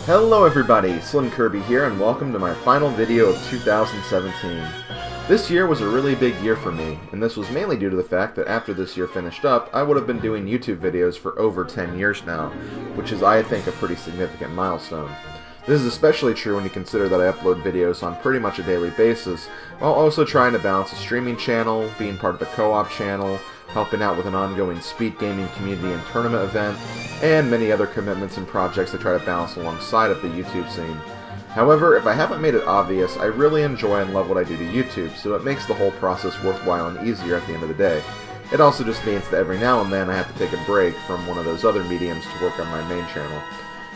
Hello everybody, SlimKirby here, and welcome to my final video of 2017. This year was a really big year for me, and this was mainly due to the fact that after this year finished up, I would have been doing YouTube videos for over 10 years now, which is, I think, a pretty significant milestone. This is especially true when you consider that I upload videos on pretty much a daily basis, while also trying to balance a streaming channel, being part of a co-op channel, helping out with an ongoing speed gaming community and tournament event, and many other commitments and projects I try to balance alongside of the YouTube scene. However, if I haven't made it obvious, I really enjoy and love what I do to YouTube, so it makes the whole process worthwhile and easier at the end of the day. It also just means that every now and then I have to take a break from one of those other mediums to work on my main channel.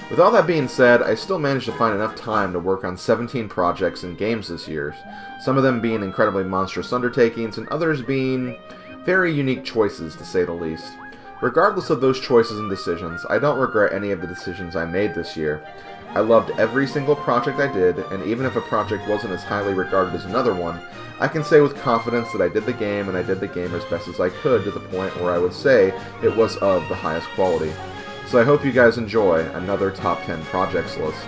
With all that being said, I still managed to find enough time to work on 17 projects and games this year, some of them being incredibly monstrous undertakings and others being very unique choices, to say the least. Regardless of those choices and decisions, I don't regret any of the decisions I made this year. I loved every single project I did, and even if a project wasn't as highly regarded as another one, I can say with confidence that I did the game, and I did the game as best as I could to the point where I would say it was of the highest quality. So I hope you guys enjoy another top 10 projects list.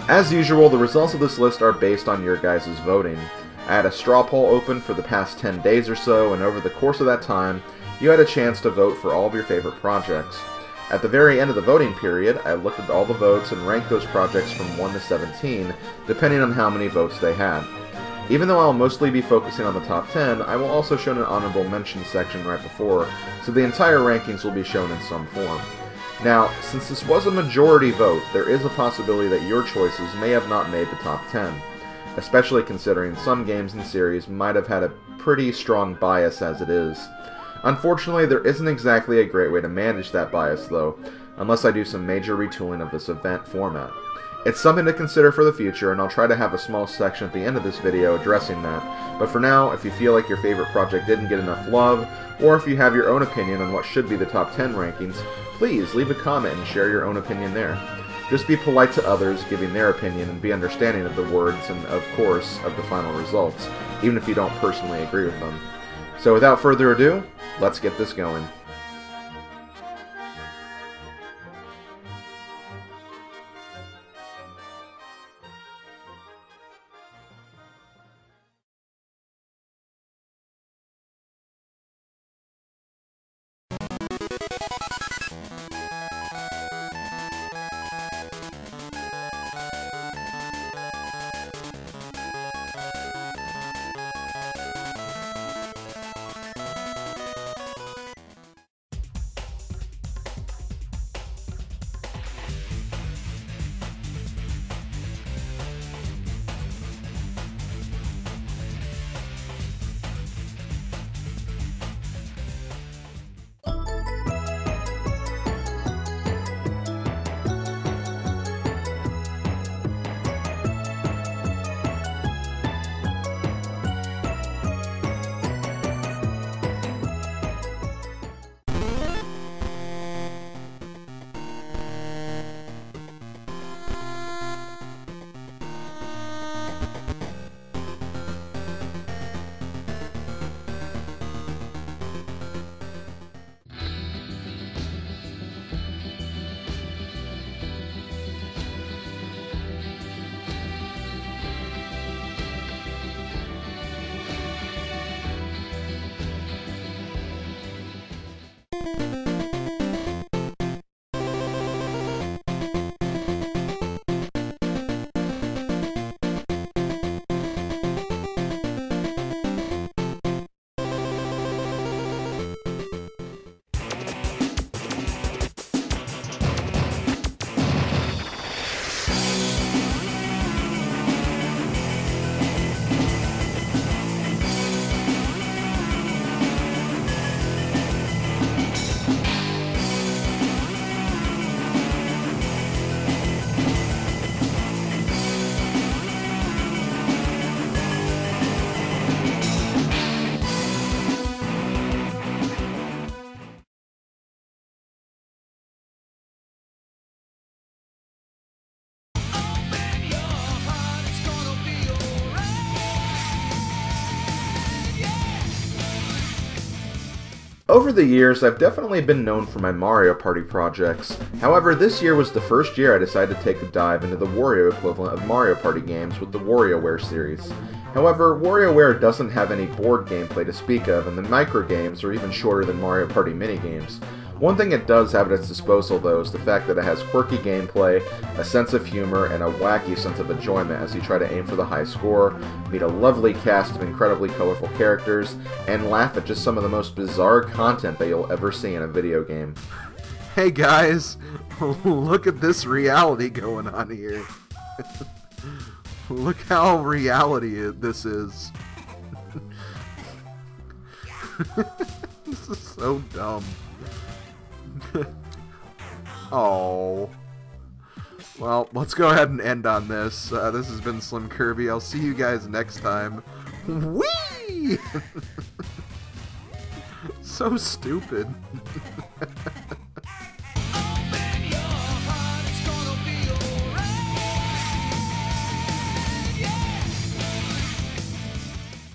As usual, the results of this list are based on your guys' voting. I had a straw poll open for the past 10 days or so, and over the course of that time, you had a chance to vote for all of your favorite projects. At the very end of the voting period, I looked at all the votes and ranked those projects from 1 to 17, depending on how many votes they had. Even though I'll mostly be focusing on the top 10, I will also show an honorable mention section right before, so the entire rankings will be shown in some form. Now, since this was a majority vote, there is a possibility that your choices may have not made the top 10, especially considering some games and series might have had a pretty strong bias as it is. Unfortunately, there isn't exactly a great way to manage that bias though, unless I do some major retooling of this event format. It's something to consider for the future, and I'll try to have a small section at the end of this video addressing that, but for now, if you feel like your favorite project didn't get enough love, or if you have your own opinion on what should be the top 10 rankings, please leave a comment and share your own opinion there. Just be polite to others, giving their opinion, and be understanding of the words and, of course, of the final results, even if you don't personally agree with them. So without further ado, let's get this going. Over the years, I've definitely been known for my Mario Party projects. However, this year was the first year I decided to take a dive into the Wario equivalent of Mario Party games with the WarioWare series. However, WarioWare doesn't have any board gameplay to speak of, and the microgames are even shorter than Mario Party minigames. One thing it does have at its disposal, though, is the fact that it has quirky gameplay, a sense of humor, and a wacky sense of enjoyment as you try to aim for the high score, meet a lovely cast of incredibly colorful characters, and laugh at just some of the most bizarre content that you'll ever see in a video game. Hey guys, look at this reality going on here. Look how reality this is. This is so dumb. Oh. Well, let's go ahead and end on this. This has been SlimKirby. I'll see you guys next time. Whee! So stupid.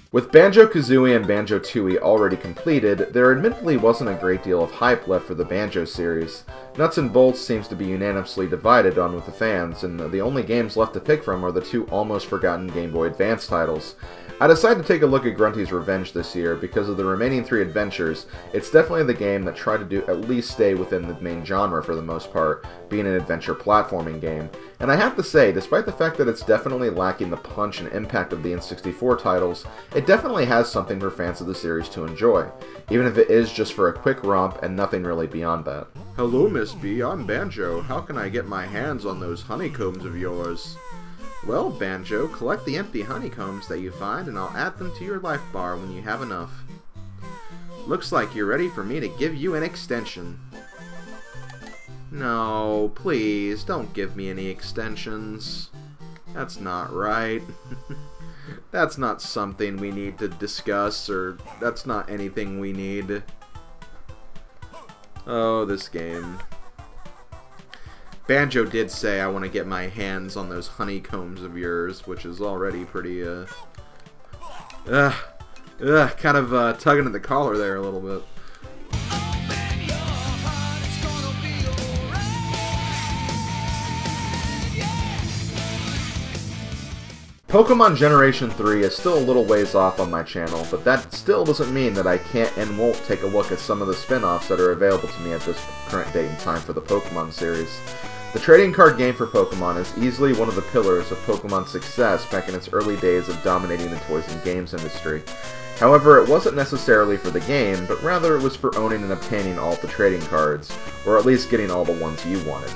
With BanjoKazooie and Banjo-Tooie already completed, there admittedly wasn't a great deal of hype left for the Banjo series. Nuts and Bolts seems to be unanimously divided on with the fans, and the only games left to pick from are the two almost forgotten Game Boy Advance titles. I decided to take a look at Grunty's Revenge this year because of the remaining 3 adventures. It's definitely the game that tried to at least stay within the main genre for the most part, being an adventure platforming game. And I have to say, despite the fact that it's definitely lacking the punch and impact of the N64 titles, it definitely has something for fans of the series to enjoy, even if it is just for a quick romp and nothing really beyond that. Hello, Miss B, I'm Banjo. How can I get my hands on those honeycombs of yours? Well, Banjo, collect the empty honeycombs that you find and I'll add them to your life bar when you have enough. Looks like you're ready for me to give you an extension. No, please, don't give me any extensions. That's not right. That's not something we need to discuss, or that's not anything we need. Oh, this game. Banjo did say, I want to get my hands on those honeycombs of yours, which is already pretty, kind of tugging at the collar there a little bit. Pokemon Generation 3 is still a little ways off on my channel, but that still doesn't mean that I can't and won't take a look at some of the spin-offs that are available to me at this current date and time for the Pokemon series. The trading card game for Pokemon is easily one of the pillars of Pokemon's success back in its early days of dominating the toys and games industry. However, it wasn't necessarily for the game, but rather it was for owning and obtaining all the trading cards, or at least getting all the ones you wanted.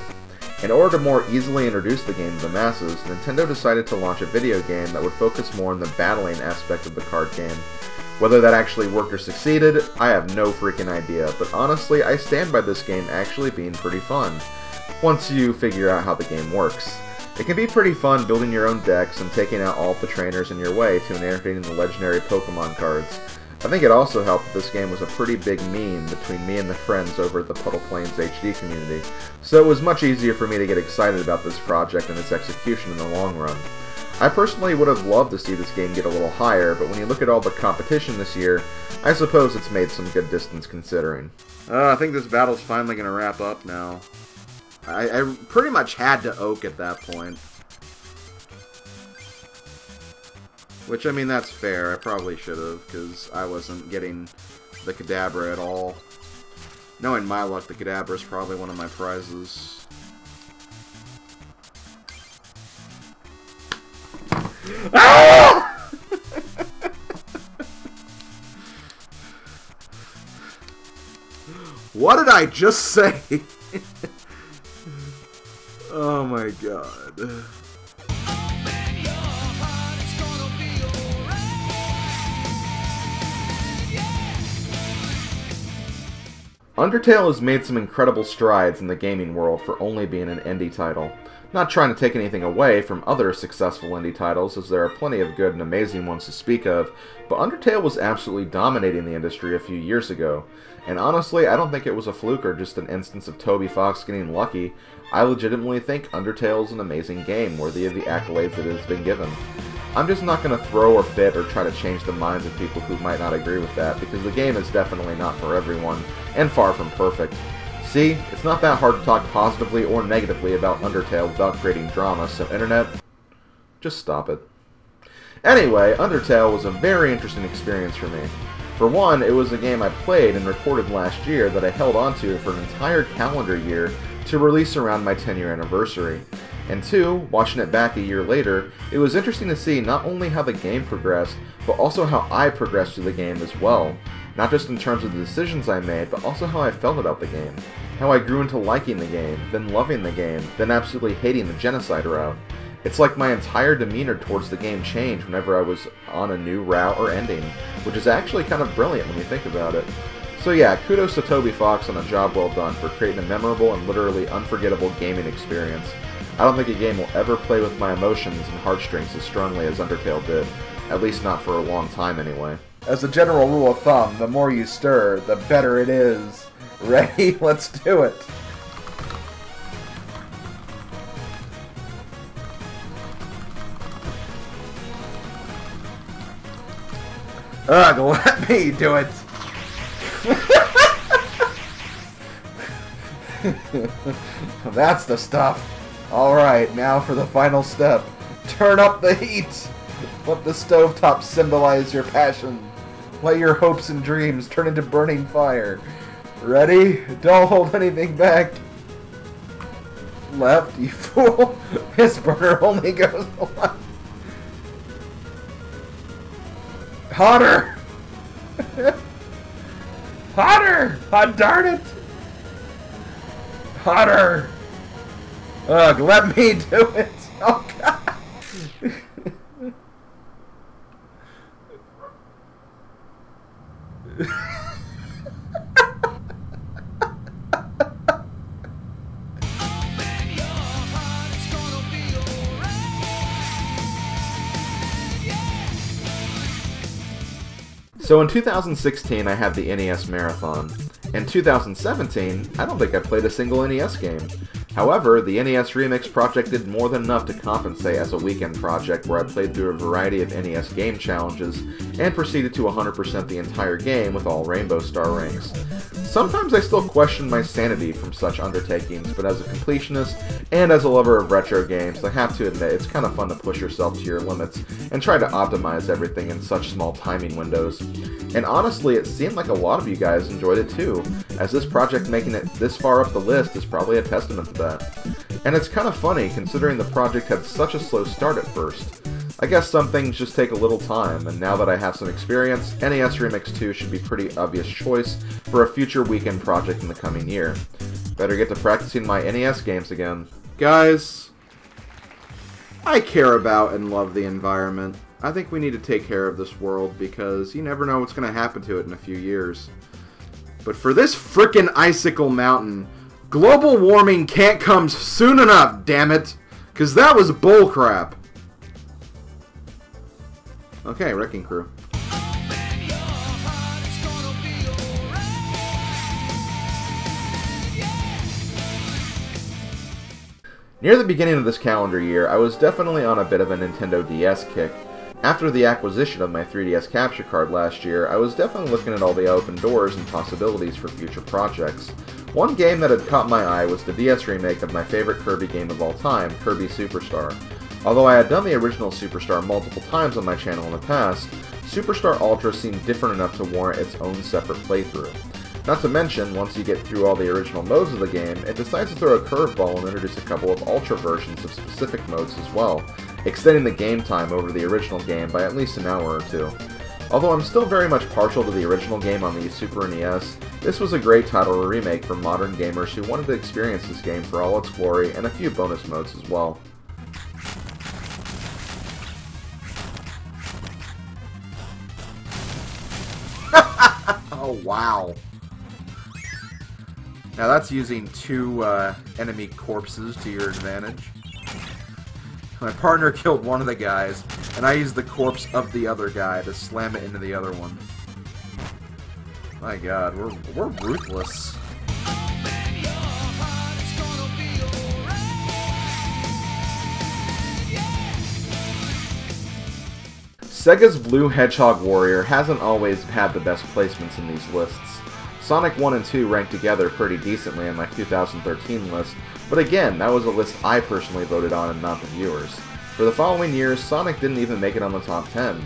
In order to more easily introduce the game to the masses, Nintendo decided to launch a video game that would focus more on the battling aspect of the card game. Whether that actually worked or succeeded, I have no freaking idea, but honestly, I stand by this game actually being pretty fun, once you figure out how the game works. It can be pretty fun building your own decks and taking out all the trainers in your way to entertaining the legendary Pokemon cards. I think it also helped that this game was a pretty big meme between me and the friends over at the Puddle Plains HD community, so it was much easier for me to get excited about this project and its execution in the long run. I personally would have loved to see this game get a little higher, but when you look at all the competition this year, I suppose it's made some good distance considering. I think this battle's finally going to wrap up now. I pretty much had to oak at that point. Which, I mean, that's fair. I probably should have, because I wasn't getting the Kadabra at all. Knowing my luck, the Kadabra is probably one of my prizes. Ah! What did I just say? Oh my god. Undertale has made some incredible strides in the gaming world for only being an indie title. Not trying to take anything away from other successful indie titles, as there are plenty of good and amazing ones to speak of, but Undertale was absolutely dominating the industry a few years ago. And honestly, I don't think it was a fluke or just an instance of Toby Fox getting lucky. I legitimately think Undertale is an amazing game, worthy of the accolades it has been given. I'm just not going to throw or fit or try to change the minds of people who might not agree with that, because the game is definitely not for everyone, and far from perfect. See, it's not that hard to talk positively or negatively about Undertale without creating drama, so Internet, just stop it. Anyway, Undertale was a very interesting experience for me. For one, it was a game I played and recorded last year that I held onto for an entire calendar year to release around my 10-year anniversary. And two, watching it back a year later, it was interesting to see not only how the game progressed, but also how I progressed through the game as well. Not just in terms of the decisions I made, but also how I felt about the game. How I grew into liking the game, then loving the game, then absolutely hating the genocide route. It's like my entire demeanor towards the game changed whenever I was on a new route or ending, which is actually kind of brilliant when you think about it. So yeah, kudos to Toby Fox on a job well done for creating a memorable and literally unforgettable gaming experience. I don't think a game will ever play with my emotions and heartstrings as strongly as Undertale did, at least not for a long time anyway. As a general rule of thumb, the more you stir, the better it is. Ready? Let's do it! Ugh, let me do it! That's the stuff. Alright, now for the final step. Turn up the heat! Let the stovetop symbolize your passion. Let your hopes and dreams turn into burning fire. Ready? Don't hold anything back. Left, you fool. This burner only goes left. Hotter! Hotter! Oh, darn it! Hotter! Ugh, let me do it! Oh, God! So in 2016, I had the NES Marathon. In 2017, I don't think I played a single NES game. However, the NES Remix project did more than enough to compensate as a weekend project where I played through a variety of NES game challenges and proceeded to 100% the entire game with all Rainbow Star rings. Sometimes I still question my sanity from such undertakings, but as a completionist and as a lover of retro games, I have to admit it's kind of fun to push yourself to your limits and try to optimize everything in such small timing windows. And honestly, it seemed like a lot of you guys enjoyed it too, as this project making it this far up the list is probably a testament to that. And it's kind of funny considering the project had such a slow start at first. I guess some things just take a little time, and now that I have some experience, NES Remix 2 should be a pretty obvious choice for a future weekend project in the coming year. Better get to practicing my NES games again. Guys, I care about and love the environment. I think we need to take care of this world because you never know what's going to happen to it in a few years. But for this frickin' icicle mountain, global warming can't come soon enough, damn it! Because that was bullcrap. Okay, Wrecking Crew. Near the beginning of this calendar year, I was definitely on a bit of a Nintendo DS kick. After the acquisition of my 3DS capture card last year, I was definitely looking at all the open doors and possibilities for future projects. One game that had caught my eye was the DS remake of my favorite Kirby game of all time, Kirby Superstar. Although I had done the original Superstar multiple times on my channel in the past, Superstar Ultra seemed different enough to warrant its own separate playthrough. Not to mention, once you get through all the original modes of the game, it decides to throw a curveball and introduce a couple of Ultra versions of specific modes as well, extending the game time over the original game by at least an hour or two. Although I'm still very much partial to the original game on the Super NES, this was a great title to remake for modern gamers who wanted to experience this game for all its glory and a few bonus modes as well. Oh, wow. Now that's using two enemy corpses to your advantage. My partner killed one of the guys, and I used the corpse of the other guy to slam it into the other one. My god, we're ruthless. Sega's Blue Hedgehog Warrior hasn't always had the best placements in these lists. Sonic 1 and 2 ranked together pretty decently in my 2013 list, but again, that was a list I personally voted on and not the viewers. For the following years, Sonic didn't even make it on the top 10.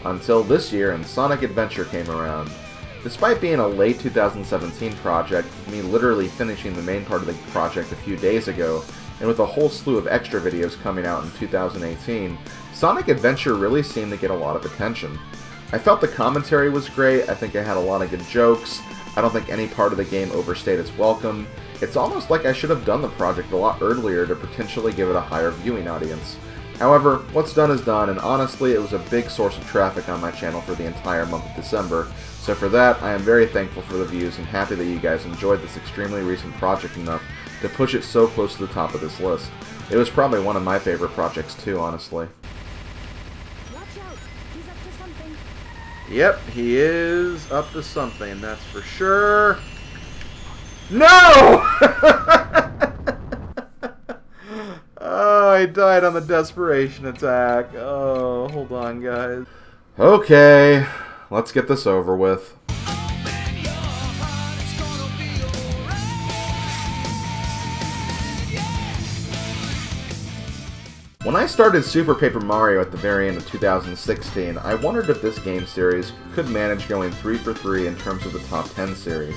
Until this year and Sonic Adventure came around. Despite being a late 2017 project, me literally finishing the main part of the project a few days ago, and with a whole slew of extra videos coming out in 2018, Sonic Adventure really seemed to get a lot of attention. I felt the commentary was great, I think I had a lot of good jokes, I don't think any part of the game overstayed its welcome. It's almost like I should have done the project a lot earlier to potentially give it a higher viewing audience. However, what's done is done, and honestly it was a big source of traffic on my channel for the entire month of December, so for that I am very thankful for the views and happy that you guys enjoyed this extremely recent project enough to push it so close to the top of this list. It was probably one of my favorite projects too, honestly. Watch out. He's up to something. Yep, he is up to something, that's for sure. No! Oh, I died on the desperation attack. Oh, hold on, guys. Okay, let's get this over with. When I started Super Paper Mario at the very end of 2016, I wondered if this game series could manage going 3 for 3 in terms of the top 10 series.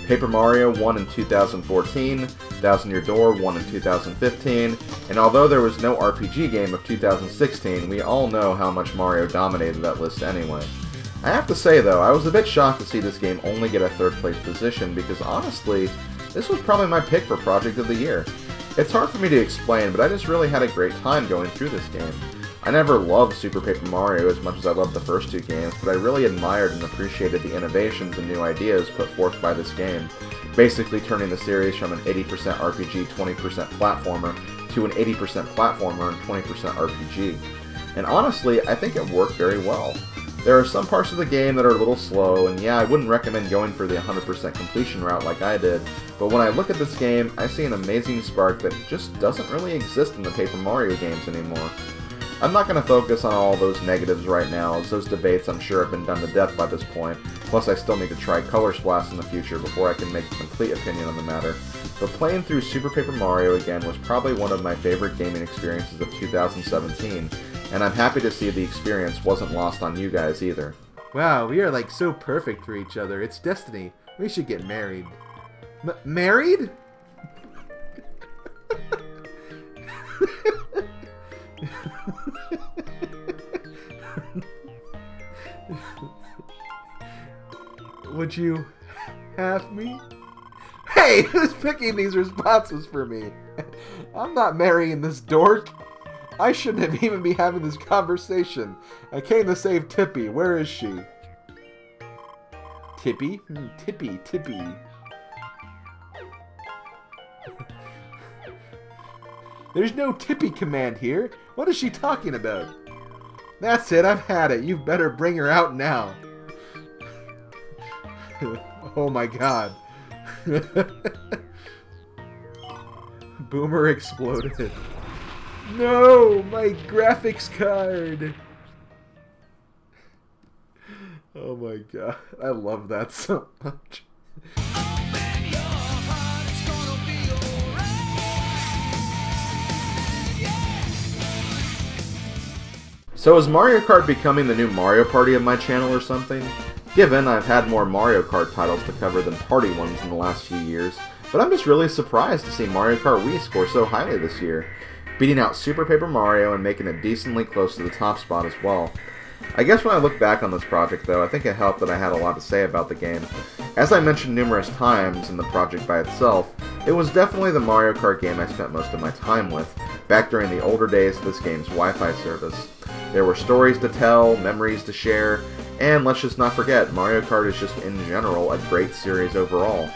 Paper Mario won in 2014, Thousand Year Door won in 2015, and although there was no RPG game of 2016, we all know how much Mario dominated that list anyway. I have to say though, I was a bit shocked to see this game only get a 3rd place position because honestly, this was probably my pick for Project of the Year. It's hard for me to explain, but I just really had a great time going through this game. I never loved Super Paper Mario as much as I loved the first 2 games, but I really admired and appreciated the innovations and new ideas put forth by this game, basically turning the series from an 80% RPG, 20% platformer to an 80% platformer and 20% RPG. And honestly, I think it worked very well. There are some parts of the game that are a little slow, and yeah, I wouldn't recommend going for the 100% completion route like I did, but when I look at this game, I see an amazing spark that just doesn't really exist in the Paper Mario games anymore. I'm not going to focus on all those negatives right now, as those debates I'm sure have been done to death by this point, plus I still need to try Color Splash in the future before I can make a complete opinion on the matter. But playing through Super Paper Mario again was probably one of my favorite gaming experiences of 2017, and I'm happy to see the experience wasn't lost on you guys either. Wow, we are like so perfect for each other. It's destiny. We should get married. Married? Would you have me? Hey, who's picking these responses for me? I'm not marrying this dork. I shouldn't have even be having this conversation. I came to save Tippy. Where is she? Tippy? Tippy, Tippy. There's no Tippy command here. What is she talking about? That's it, I've had it. You better bring her out now. Oh my god. Boomer exploded. No, my graphics card. Oh my god, I love that so much. So is Mario Kart becoming the new Mario Party of my channel or something? Given I've had more Mario Kart titles to cover than party ones in the last few years, but I'm just really surprised to see Mario Kart Wii score so highly this year, beating out Super Paper Mario and making it decently close to the top spot as well. I guess when I look back on this project though, I think it helped that I had a lot to say about the game. As I mentioned numerous times in the project by itself, it was definitely the Mario Kart game I spent most of my time with, back during the older days of this game's Wi-Fi service. There were stories to tell, memories to share, and let's just not forget, Mario Kart is just in general a great series overall.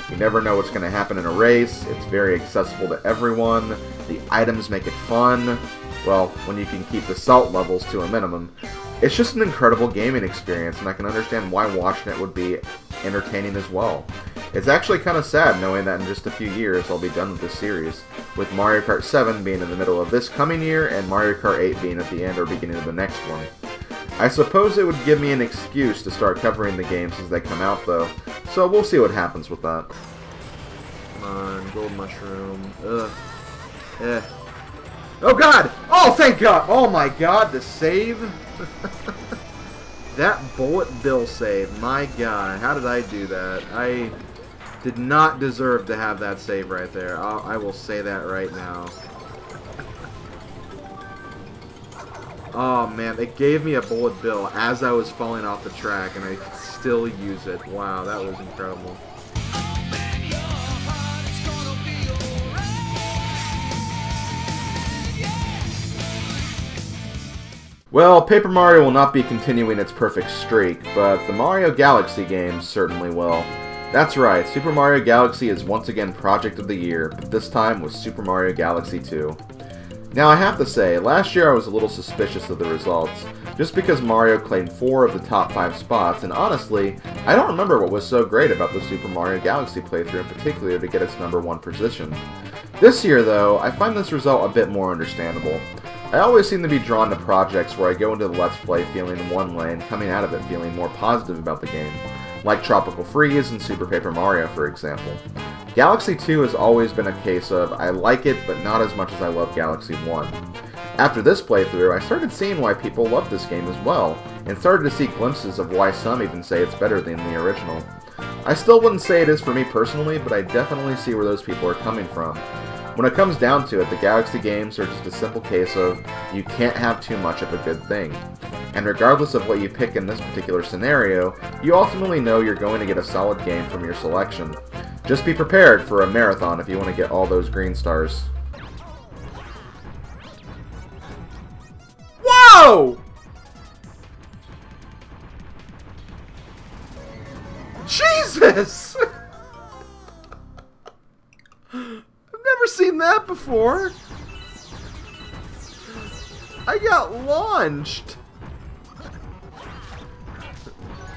You never know what's going to happen in a race, it's very accessible to everyone, the items make it fun, well, when you can keep the salt levels to a minimum. It's just an incredible gaming experience, and I can understand why watching it would be entertaining as well. It's actually kind of sad knowing that in just a few years I'll be done with this series, with Mario Kart 7 being in the middle of this coming year and Mario Kart 8 being at the end or beginning of the next one. I suppose it would give me an excuse to start covering the games as they come out, though, so we'll see what happens with that. Come on, gold mushroom. Ugh. Eh. Oh god! Oh, thank god! Oh my god, the save? That bullet bill save, my god, how did I do that? I did not deserve to have that save right there. I will say that right now. Oh man, it gave me a bullet bill as I was falling off the track, and I could still use it. Wow, that was incredible. Well, Paper Mario will not be continuing its perfect streak, but the Mario Galaxy games certainly will. That's right, Super Mario Galaxy is once again Project of the Year, but this time with Super Mario Galaxy 2. Now I have to say, last year I was a little suspicious of the results, just because Mario claimed 4 of the top 5 spots, and honestly, I don't remember what was so great about the Super Mario Galaxy playthrough in particular to get its #1 position. This year though, I find this result a bit more understandable. I always seem to be drawn to projects where I go into the Let's Play feeling in one way and coming out of it feeling more positive about the game, like Tropical Freeze and Super Paper Mario for example. Galaxy 2 has always been a case of, I like it, but not as much as I love Galaxy 1. After this playthrough, I started seeing why people love this game as well, and started to see glimpses of why some even say it's better than the original. I still wouldn't say it is for me personally, but I definitely see where those people are coming from. When it comes down to it, the Galaxy games are just a simple case of, you can't have too much of a good thing. And regardless of what you pick in this particular scenario, you ultimately know you're going to get a solid game from your selection. Just be prepared for a marathon if you want to get all those green stars. Whoa! Jesus! I've never seen that before. I got launched.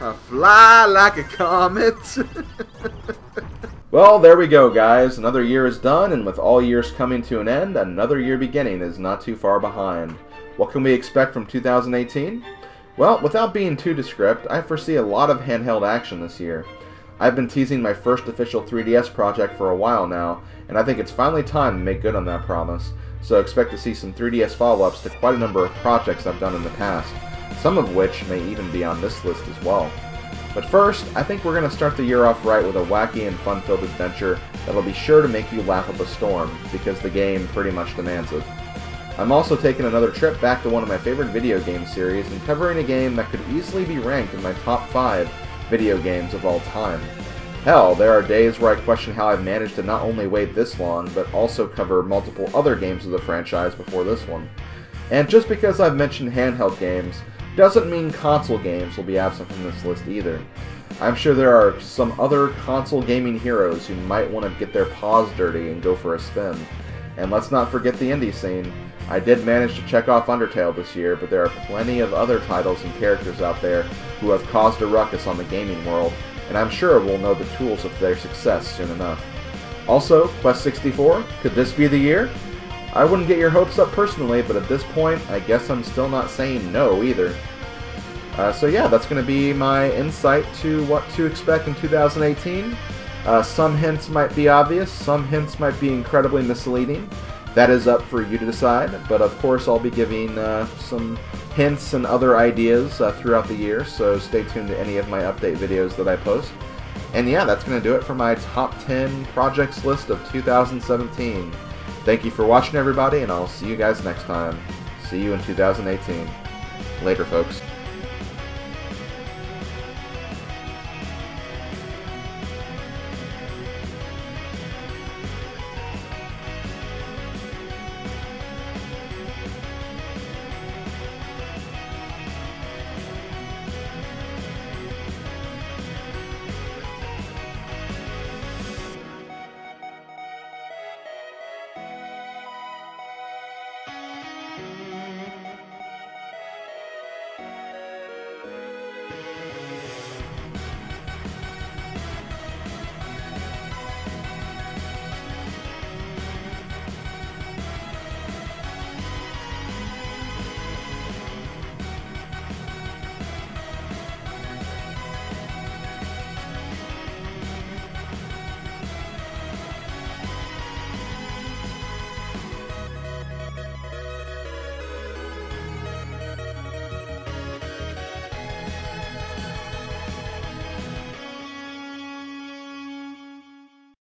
I fly like a comet. Well, there we go, guys. Another year is done, and with all years coming to an end, another year beginning is not too far behind. What can we expect from 2018? Well, without being too descriptive, I foresee a lot of handheld action this year. I've been teasing my first official 3DS project for a while now, and I think it's finally time to make good on that promise, so expect to see some 3DS follow-ups to quite a number of projects I've done in the past, some of which may even be on this list as well. But first, I think we're going to start the year off right with a wacky and fun-filled adventure that'll be sure to make you laugh up a storm, because the game pretty much demands it. I'm also taking another trip back to one of my favorite video game series and covering a game that could easily be ranked in my top 5 video games of all time. Hell, there are days where I question how I've managed to not only wait this long, but also cover multiple other games of the franchise before this one. And just because I've mentioned handheld games, doesn't mean console games will be absent from this list either. I'm sure there are some other console gaming heroes who might want to get their paws dirty and go for a spin. And let's not forget the indie scene. I did manage to check off Undertale this year, but there are plenty of other titles and characters out there who have caused a ruckus on the gaming world, and I'm sure we'll know the tools of their success soon enough. Also, Quest 64, could this be the year? I wouldn't get your hopes up personally, but at this point, I guess I'm still not saying no either. So yeah, that's going to be my insight to what to expect in 2018. Some hints might be obvious, some hints might be incredibly misleading. That is up for you to decide, but of course I'll be giving some hints and other ideas throughout the year, so stay tuned to any of my update videos that I post. And yeah, that's going to do it for my top 10 projects list of 2017. Thank you for watching, everybody, and I'll see you guys next time. See you in 2018. Later, folks.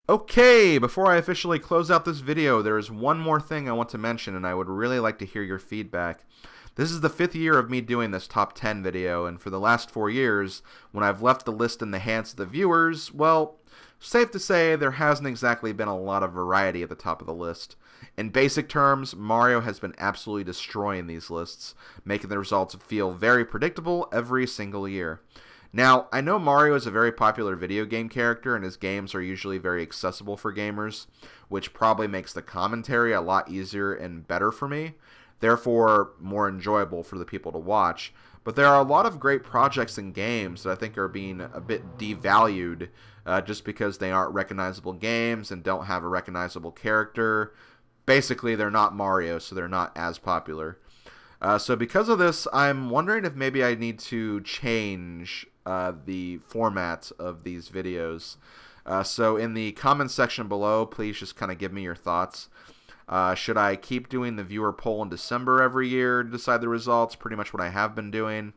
Okay, before I officially close out this video, there is one more thing I want to mention, and I would really like to hear your feedback. This is the 5th year of me doing this top 10 video, and for the last 4 years, when I've left the list in the hands of the viewers, well, safe to say there hasn't exactly been a lot of variety at the top of the list. In basic terms, Mario has been absolutely destroying these lists, making the results feel very predictable every single year. Now, I know Mario is a very popular video game character, and his games are usually very accessible for gamers, which probably makes the commentary a lot easier and better for me, therefore more enjoyable for the people to watch. But there are a lot of great projects and games that I think are being a bit devalued just because they aren't recognizable games and don't have a recognizable character. Basically, they're not Mario, so they're not as popular. So because of this, I'm wondering if maybe I need to change the format of these videos. So in the comments section below, please just kind of give me your thoughts. Should I keep doing the viewer poll in December every year to decide the results? Pretty much what I have been doing.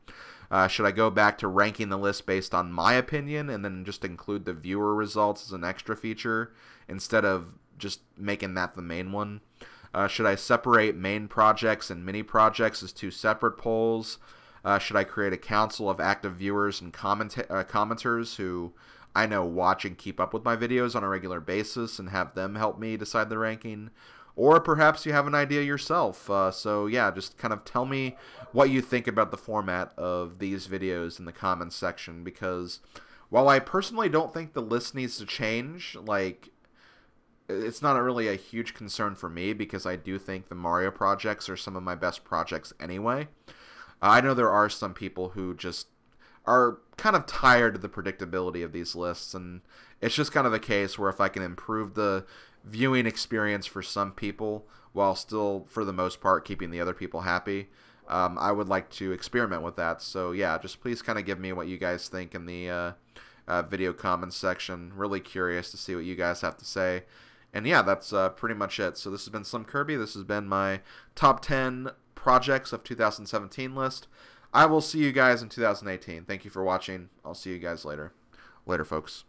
Should I go back to ranking the list based on my opinion and then just include the viewer results as an extra feature instead of just making that the main one? Should I separate main projects and mini projects as 2 separate polls? Should I create a council of active viewers and commenters who I know watch and keep up with my videos on a regular basis and have them help me decide the ranking? Or perhaps you have an idea yourself. So yeah, just kind of tell me what you think about the format of these videos in the comments section, because while I personally don't think the list needs to change, like, it's not really a huge concern for me because I do think the Mario projects are some of my best projects anyway. I know there are some people who just are kind of tired of the predictability of these lists, and it's just kind of a case where if I can improve the viewing experience for some people while still, for the most part, keeping the other people happy, I would like to experiment with that. So yeah, just please kind of give me what you guys think in the video comments section. Really curious to see what you guys have to say. And yeah, that's pretty much it. So this has been SlimKirby. This has been my top 10 projects of 2017 list. I will see you guys in 2018. Thank you for watching. I'll see you guys later. Later, folks.